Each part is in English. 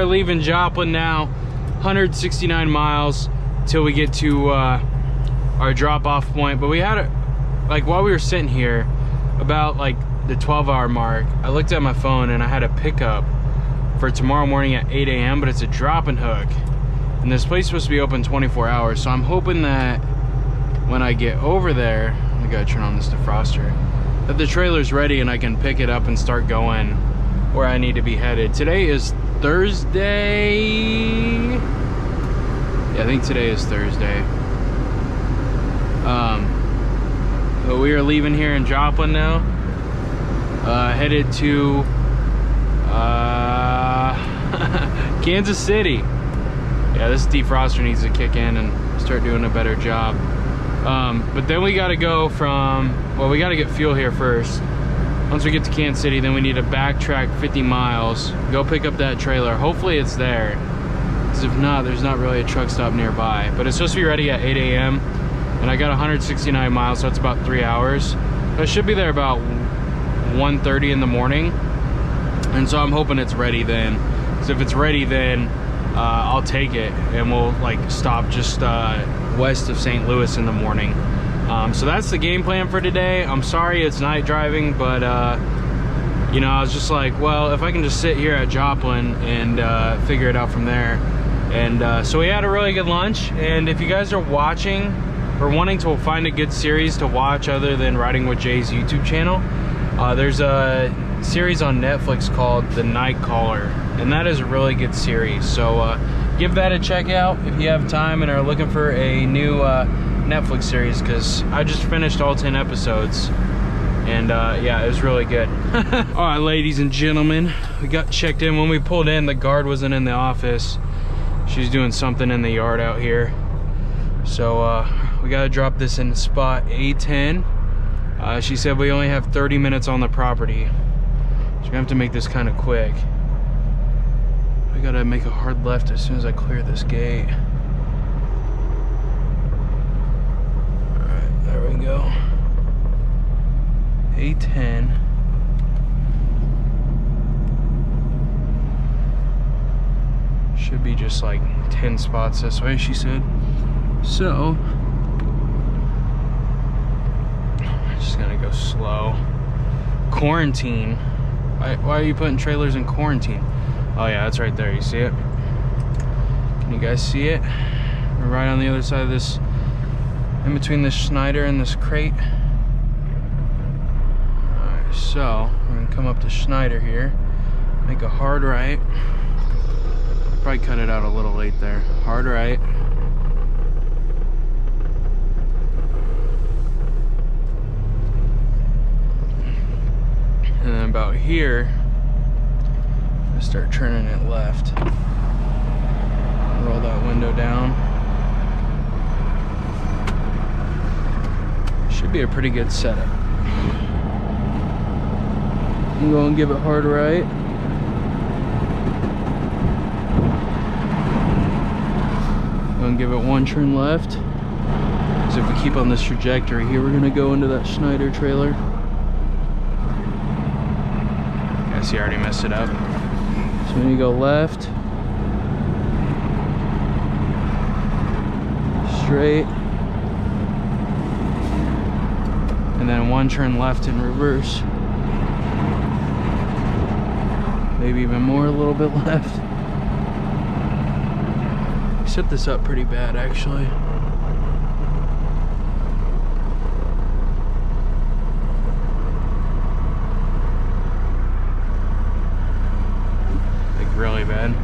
are leaving Joplin now. 169 miles till we get to our drop-off point. But we had a, like, while we were sitting here, about like the 12-hour mark, I looked at my phone and I had a pickup for tomorrow morning at 8 a.m. but it's a drop and hook, and this place is supposed to be open 24 hours. So I'm hoping that when I get over there, I gotta turn on this defroster, that the trailer's ready and I can pick it up and start going where I need to be headed. Today is Thursday. Yeah, I think today is Thursday. But we are leaving here in Joplin now, headed to Kansas City. Yeah, this defroster needs to kick in and start doing a better job. But then we gotta go from, well, we gotta get fuel here first. Once we get to Kansas City, then we need to backtrack 50 miles, go pick up that trailer. Hopefully it's there, because if not, there's not really a truck stop nearby. But it's supposed to be ready at 8 a.m. and I got 169 miles, so it's about 3 hours. I should be there about 1:30 in the morning, and so I'm hoping it's ready then. Because if it's ready then, I'll take it, and we'll like stop just west of St. Louis in the morning. So that's the game plan for today. I'm sorry it's night driving, but you know, I was just like, well, if I can just sit here at Joplin and figure it out from there. And so we had a really good lunch, and if you guys are watching or wanting to find a good series to watch other than Riding with Jay's YouTube channel, there's a series on Netflix called The Night Caller, and that is a really good series. So give that a check out if you have time and are looking for a new Netflix series, because I just finished all 10 episodes, and yeah, it was really good. All right, ladies and gentlemen, we got checked in. When we pulled in, the guard wasn't in the office. She's doing something in the yard out here. So we gotta drop this in spot A10. She said we only have 30 minutes on the property, so we're gonna have to make this kind of quick. I gotta make a hard left as soon as I clear this gate. Alright, there we go. A10. Should be just like 10 spots this way, she said. So just gonna go slow. Quarantine. Why are you putting trailers in quarantine? Oh yeah, that's right there. You see it? Can you guys see it? We're right on the other side of this, in between this Schneider and this crate. Alright, so we're gonna come up to Schneider here, make a hard right. Probably cut it out a little late there. Hard right. And then about here, I start turning it left. Roll that window down. Should be a pretty good setup. I'm going to give it hard right. I'm going to give it one turn left. Because if we keep on this trajectory here, we're going to go into that Schneider trailer. See, I already messed it up. So when you go left, straight, and then one turn left in reverse. Maybe even more, a little bit left. I set this up pretty bad, actually. Really bad.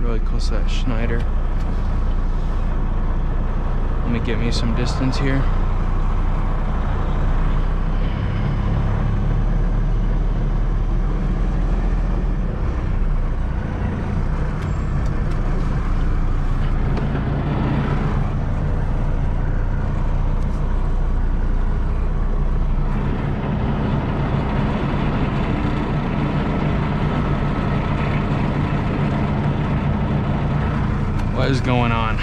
Really close to that Schneider. Let me get me some distance here. What is going on?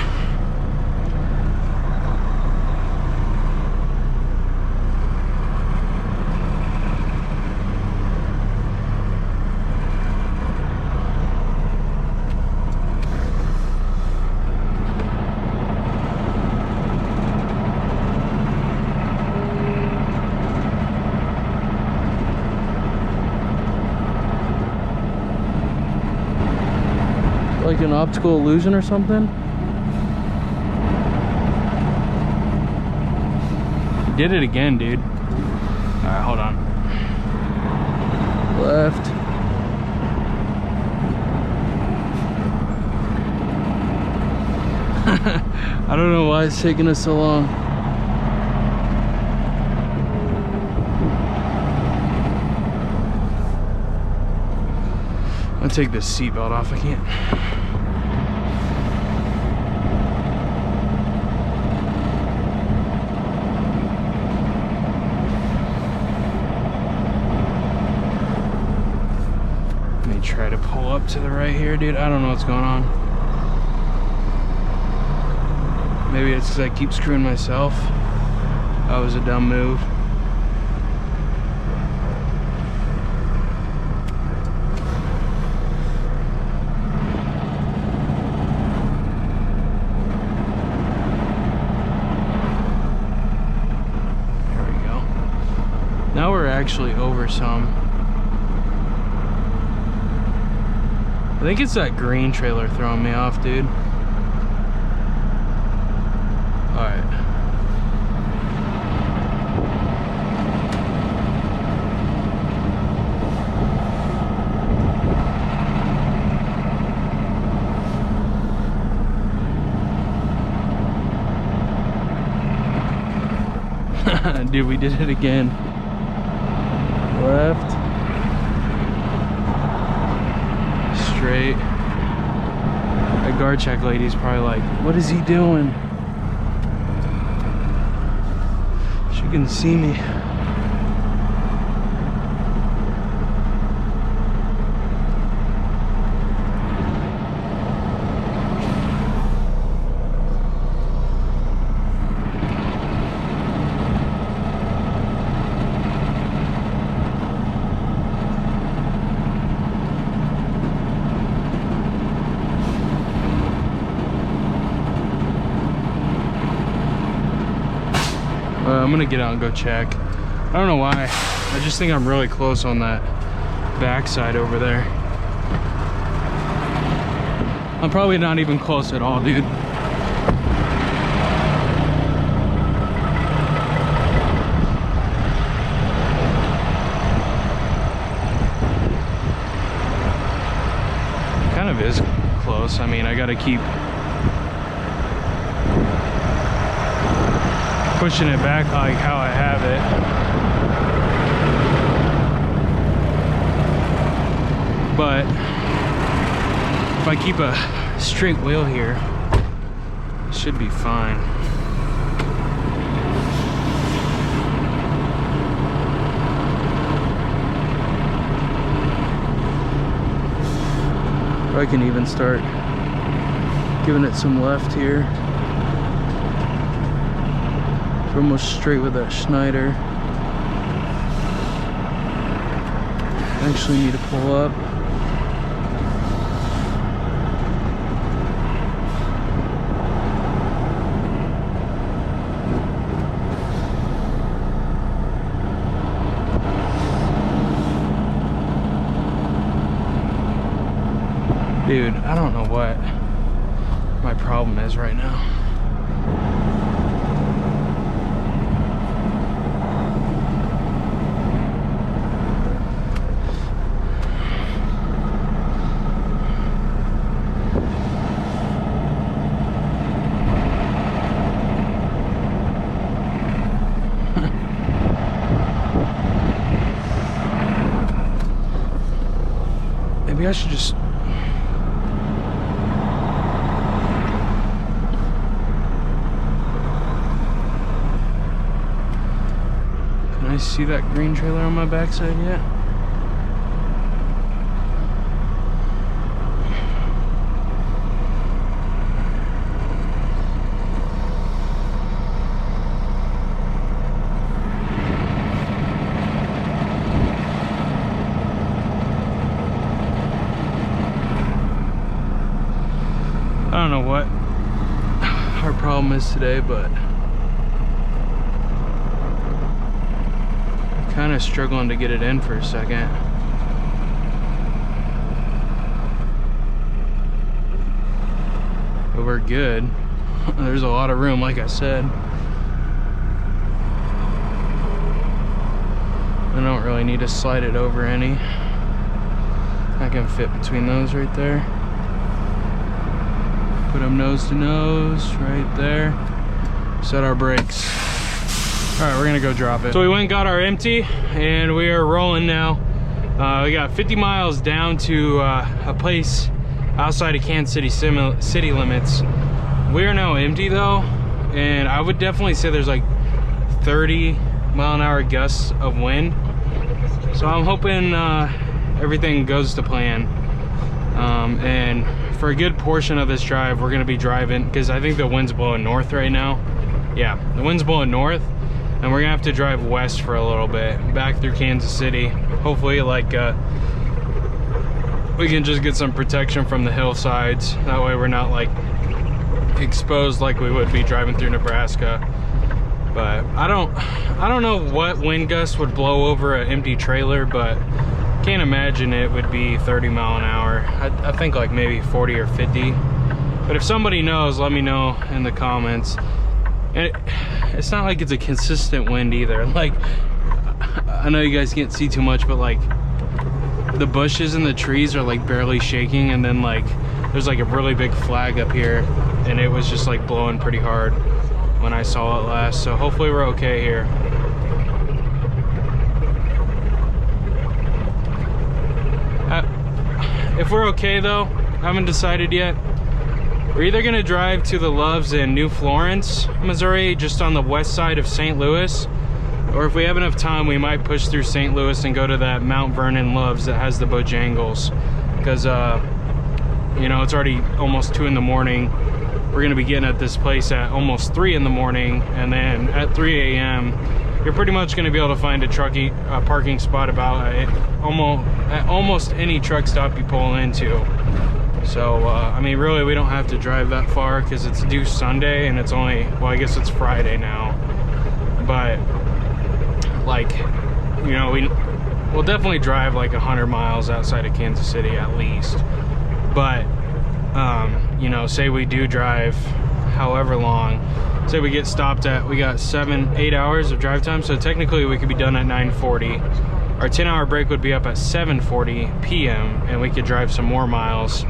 an optical illusion or something? Did it again, dude. Alright, hold on. Left. I don't know why it's taking us so long. I'm gonna take this seatbelt off. I can't. Let me try to pull up to the right here, dude. I don't know what's going on. Maybe it's because I keep screwing myself. That was a dumb move. There we go. Now we're actually over some. I think it's that green trailer throwing me off, dude. Alright. Dude, we did it again. Left. Straight. That guard check lady's probably like, what is he doing? She can see me. I'm gonna get out and go check. I don't know why. I just think I'm really close on that backside over there. I'm probably not even close at all, dude. Kind of is close. I mean, I gotta keep pushing it back like how I have it. But if I keep a straight wheel here, it should be fine. Or I can even start giving it some left here. We're almost straight with that Schneider. Actually need to pull up. Dude, I don't know what my problem is right now. Maybe I should just... Can I see that green trailer on my backside yet? I don't know what our problem is today, but I'm kind of struggling to get it in for a second. we're good. There's a lot of room, like I said. I don't really need to slide it over any. I can fit between those right there. Put them nose to nose right there. Set our brakes. All right, we're gonna go drop it. So we went and got our empty and we are rolling now. We got 50 miles down to a place outside of Kansas City city limits. We are now empty though, and I would definitely say there's like 30-mile-an-hour gusts of wind. So I'm hoping everything goes to plan. And for a good portion of this drive, we're gonna be driving, because I think the wind's blowing north right now. Yeah, the wind's blowing north, and we're gonna have to drive west for a little bit, back through Kansas City. Hopefully, like, we can just get some protection from the hillsides. That way we're not like exposed like we would be driving through Nebraska. But I don't know what wind gust would blow over an empty trailer, but can't imagine it would be 30 mile an hour. I think like maybe 40 or 50. But if somebody knows, let me know in the comments. And it's not like it's a consistent wind either. Like, I know you guys can't see too much, but like the bushes and the trees are like barely shaking, and then like there's like a really big flag up here, and it was just like blowing pretty hard when I saw it last. So hopefully we're okay here. If we're okay though, haven't decided yet. We're either gonna drive to the Loves in New Florence, Missouri, just on the west side of St. Louis, or if we have enough time, we might push through St. Louis and go to that Mount Vernon Loves that has the Bojangles, because you know, it's already almost 2 in the morning. We're gonna be getting at this place at almost 3 in the morning, and then at 3 a.m. you're pretty much gonna be able to find a parking spot about at almost any truck stop you pull into. So I mean, really, we don't have to drive that far because it's due Sunday, and it's only, well, I guess it's Friday now. But like, you know, we'll definitely drive like 100 miles outside of Kansas City at least. But you know, say we do drive however long, say we get stopped at, we got 7-8 hours of drive time, so technically we could be done at 9:40. Our 10-hour break would be up at 7:40 p.m. and we could drive some more miles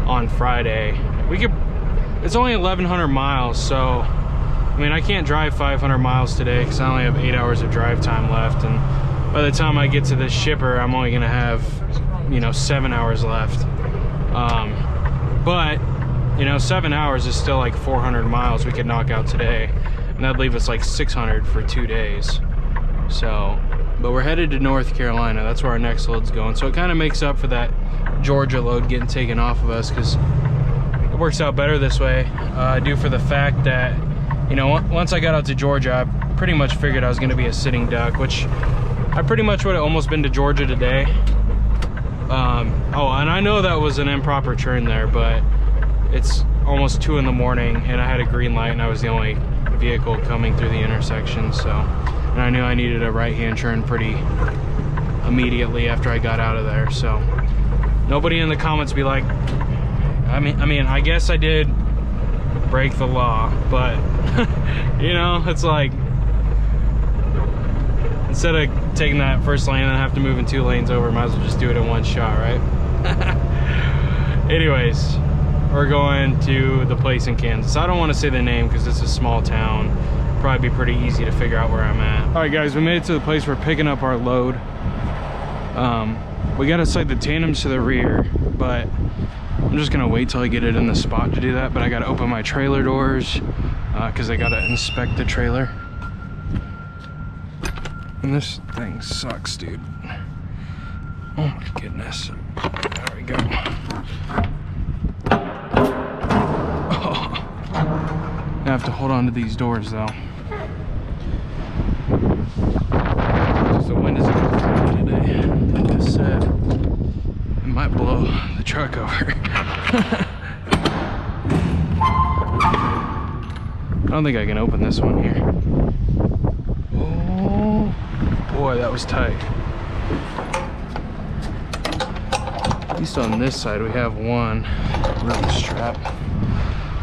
on Friday. We could, it's only 1,100 miles, so I mean, I can't drive 500 miles today because I only have 8 hours of drive time left, and by the time I get to this shipper, I'm only gonna have, you know, 7 hours left. But you know, 7 hours is still like 400 miles we could knock out today, and that'd leave us like 600 for 2 days. So, but we're headed to North Carolina. That's where our next load's going. So it kind of makes up for that Georgia load getting taken off of us, because it works out better this way. Due for the fact that, you know, once I got out to Georgia, I pretty much figured I was going to be a sitting duck, which I pretty much would have almost been to Georgia today. Oh, and I know that was an improper turn there, but it's almost 2 in the morning and I had a green light and I was the only vehicle coming through the intersection. So, and I knew I needed a right-hand turn pretty immediately after I got out of there. So nobody in the comments be like, I mean, I guess I did break the law, but you know, it's like, instead of taking that first lane and have to move in 2 lanes over, might as well just do it in one shot, right? Anyways, we're going to the place in Kansas. I don't want to say the name because it's a small town. Probably be pretty easy to figure out where I'm at. All right, guys, we made it to the place. We're picking up our load. We got to slide the tandems to the rear, but I'm just gonna wait till I get it in the spot to do that. But I got to open my trailer doors because I got to inspect the trailer. And this thing sucks, dude. Oh my goodness. There we go. Oh. I have to hold on to these doors though. The wind is going to today. Like I said, it might blow the truck over. I don't think I can open this one here. Oh boy, that was tight. At least on this side we have one rubber strap.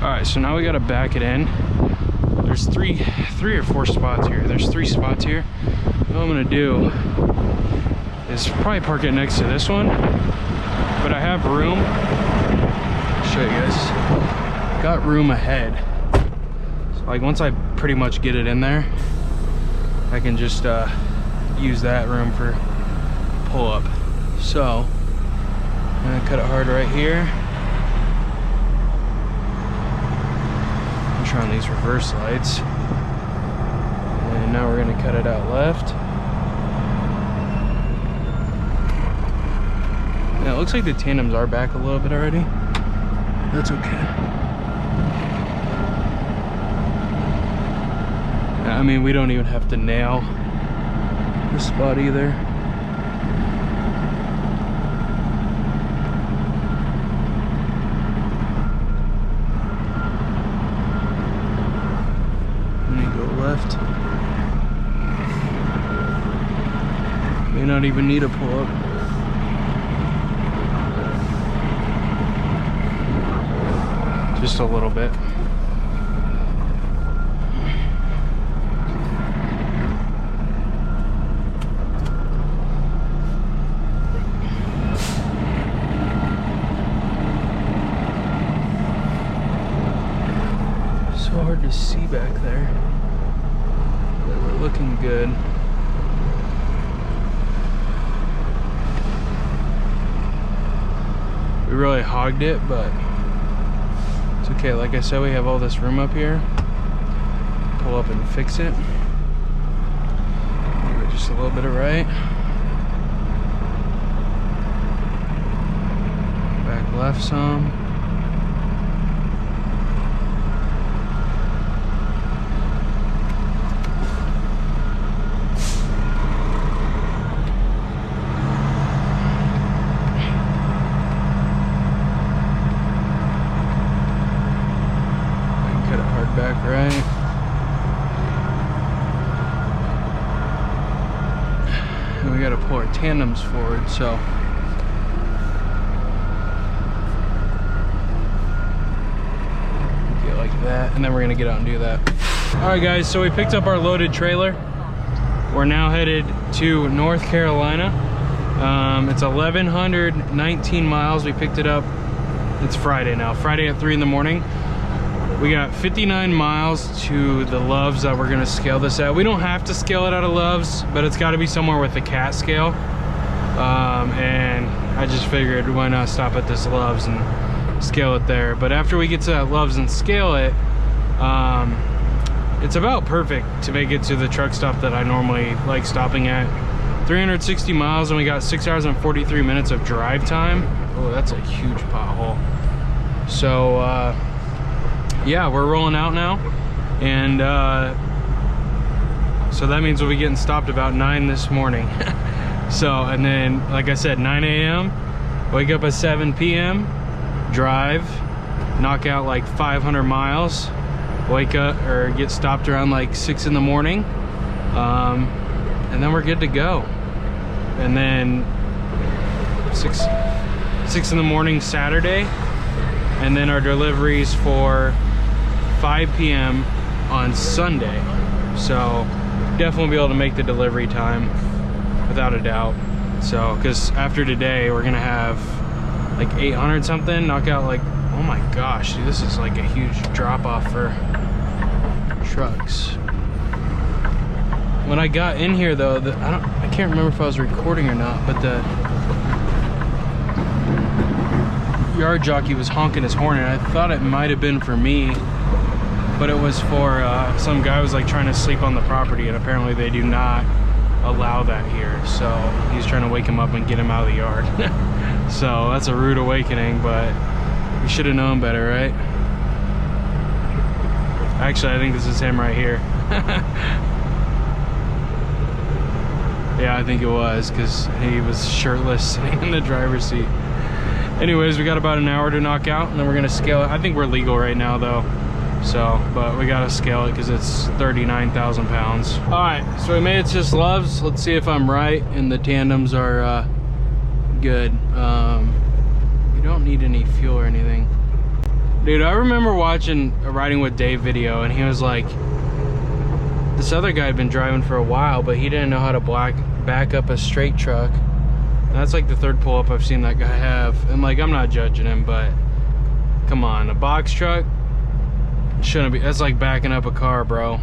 All right, so now we gotta back it in. There's three or four spots here. There's 3 spots here. What I'm gonna do is probably park it next to this one, but I have room. I'll show you guys. Got room ahead. So like once I pretty much get it in there, I can just use that room for pull up. So I'm gonna cut it hard right here. On these reverse lights, and now we're going to cut it out left. Now it looks like the tandems are back a little bit already. That's okay. I mean, we don't even have to nail the spot either. Left. May not even need a pull-up. Just a little bit. So hard to see back there. Looking good. We really hogged it, but it's okay. Like I said, we have all this room up here. Pull up and fix it. Give it just a little bit of right. Back left some. Back right. And we got to pull our tandems forward, so get like that, and then we're gonna get out and do that. All right, guys, so we picked up our loaded trailer. We're now headed to North Carolina. It's 1,119 miles. We picked it up. It's Friday now. Friday at 3 in the morning. We got 59 miles to the Loves that we're gonna scale this at. We don't have to scale it out of Loves, but it's gotta be somewhere with a cat scale. And I just figured why not stop at this Loves and scale it there. But after we get to that Loves and scale it, it's about perfect to make it to the truck stop that I normally like stopping at. 360 miles, and we got 6 hours and 43 minutes of drive time. Oh, that's a huge pothole. So, yeah, we're rolling out now, and so that means we'll be getting stopped about 9 this morning. So, and then like I said, 9 a.m. wake up at 7 p.m. drive, knock out like 500 miles, wake up or get stopped around like 6 in the morning, and then we're good to go. And then 6 in the morning Saturday, and then our deliveries for 5 p.m. on Sunday. So definitely be able to make the delivery time without a doubt. So, because after today we're gonna have like 800 something, knock out like, oh my gosh, dude, this is like a huge drop off for trucks. When I got in here though, I can't remember if I was recording or not, but the yard jockey was honking his horn, and I thought it might have been for me, but it was for some guy who was like trying to sleep on the property, and apparently they do not allow that here. So he's trying to wake him up and get him out of the yard. So that's a rude awakening, but we should have known better, right? Actually, I think this is him right here. Yeah, I think it was, because he was shirtless sitting in the driver's seat. Anyways, we got about an hour to knock out, and then we're gonna scale it. I think we're legal right now though, so, but we gotta scale it because it's 39,000 pounds. All right, so we made it to just Loves. Let's see if I'm right and the tandems are good. You don't need any fuel or anything. Dude, I remember watching a Riding with Dave video, and he was like, this other guy had been driving for a while, but he didn't know how to back up a straight truck. And that's like the third pull-up I've seen that guy have. And like, I'm not judging him, but come on, a box truck shouldn't be. That's like backing up a car, bro.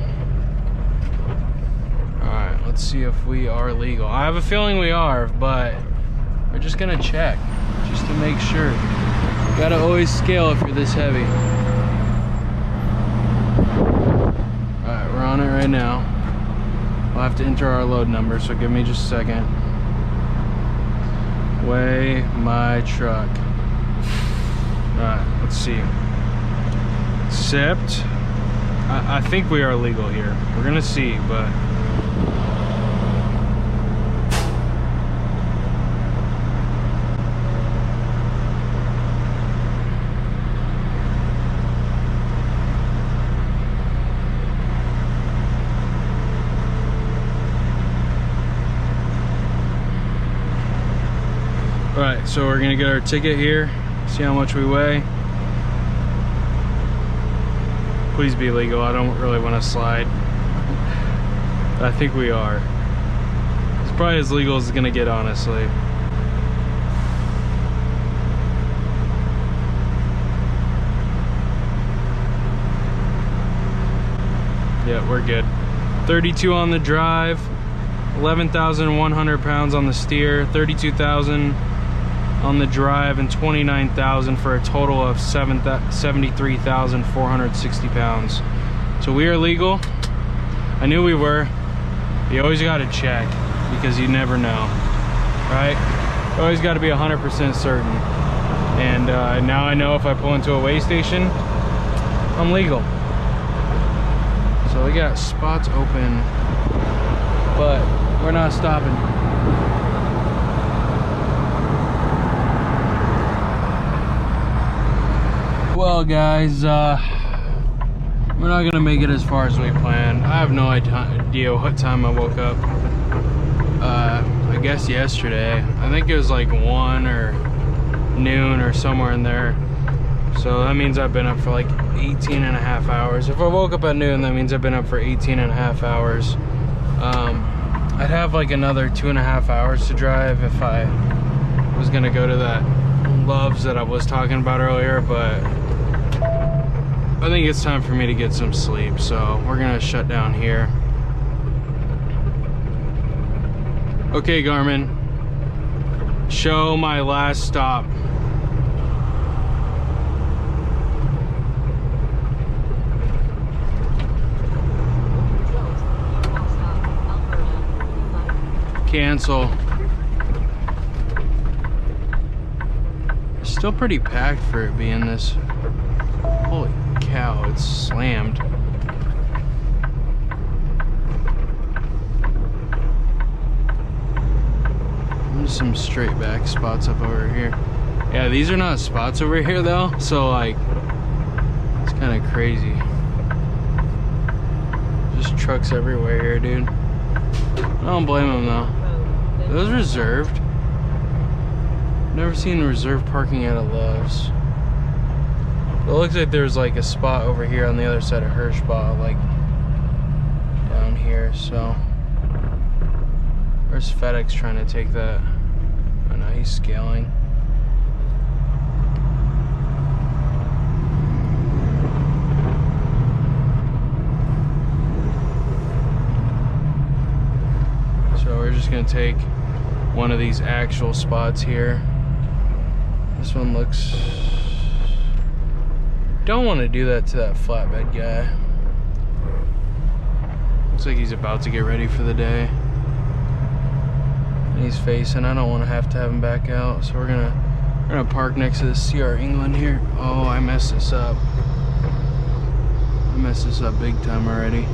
Alright, let's see if we are legal. I have a feeling we are, but we're just gonna check just to make sure. You gotta always scale if you're this heavy. Alright, we're on it right now. We'll have to enter our load number, so give me just a second. Weigh my truck. Alright, let's see. Accept. I think we are legal here. We're gonna see, but alright, so we're gonna get our ticket here, see how much we weigh. Please be legal, I don't really want to slide. I think we are. It's probably as legal as it's gonna get, honestly. Yeah, we're good. 32 on the drive, 11,100 pounds on the steer, 32,000 on the drive, and 29,000 for a total of 73,460 pounds. So we are legal. I knew we were. You always got to check because you never know, right? You always got to be 100% certain. And now I know if I pull into a weigh station, I'm legal. So we got spots open, but we're not stopping. Well guys, we're not gonna make it as far as we planned. I have no idea what time I woke up. I guess yesterday. I think it was like 1 or noon or somewhere in there. So that means I've been up for like 18 and a half hours. If I woke up at noon, that means I've been up for 18 and a half hours. I'd have like another 2.5 hours to drive if I was gonna go to that Love's that I was talking about earlier, but I think it's time for me to get some sleep, so we're gonna shut down here. Okay, Garmin, show my last stop. Cancel. Still pretty packed for it being this. Holy cow, it's slammed. There's some straight back spots up over here. Yeah, these are not spots over here though, so like, it's kind of crazy. Just trucks everywhere here, dude. I don't blame them though. Are those reserved? Never seen reserved parking at a Love's. It looks like there's like a spot over here on the other side of her spot, like down here, so. Where's FedEx trying to take that? Oh no, he's scaling. So we're just gonna take one of these actual spots here. This one looks... Don't want to do that to that flatbed guy. Looks like he's about to get ready for the day. And he's facing. I don't want to have him back out, so we're gonna park next to the CR England here. Oh, I messed this up. I messed this up big time already.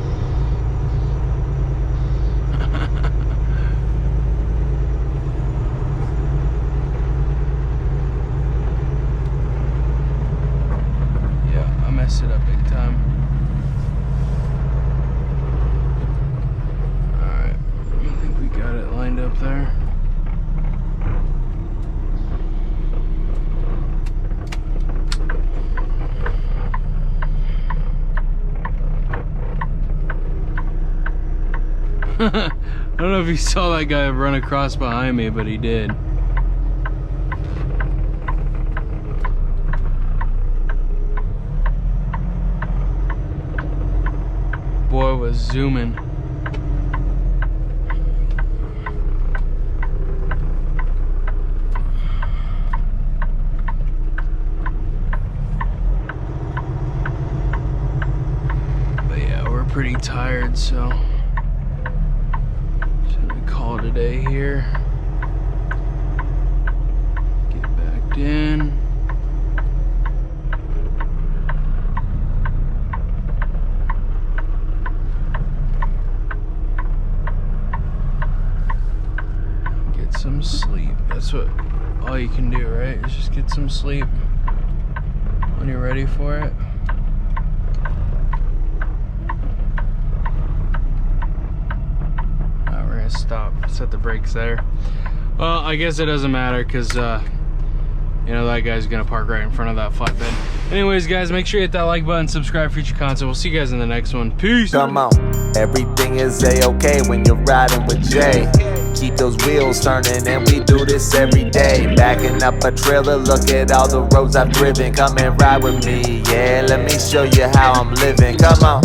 Messed it up big time. Alright, I think we got it lined up there. I don't know if you saw that guy run across behind me, but he did. Boy was zooming. But yeah, we're pretty tired, so should we call it a day here? Get back in. Some sleep. That's what all you can do, right? Is just get some sleep when you're ready for it. Alright, we're gonna stop, set the brakes there. Well, I guess it doesn't matter because you know, that guy's gonna park right in front of that flatbed. Anyways, guys, make sure you hit that like button, subscribe for future content. We'll see you guys in the next one. Peace. Come on, everything is a-okay when you're riding with Jay. Keep those wheels turning and we do this every day. Backing up a trailer, look at all the roads I've driven. Come and ride with me, yeah, let me show you how I'm living. Come on.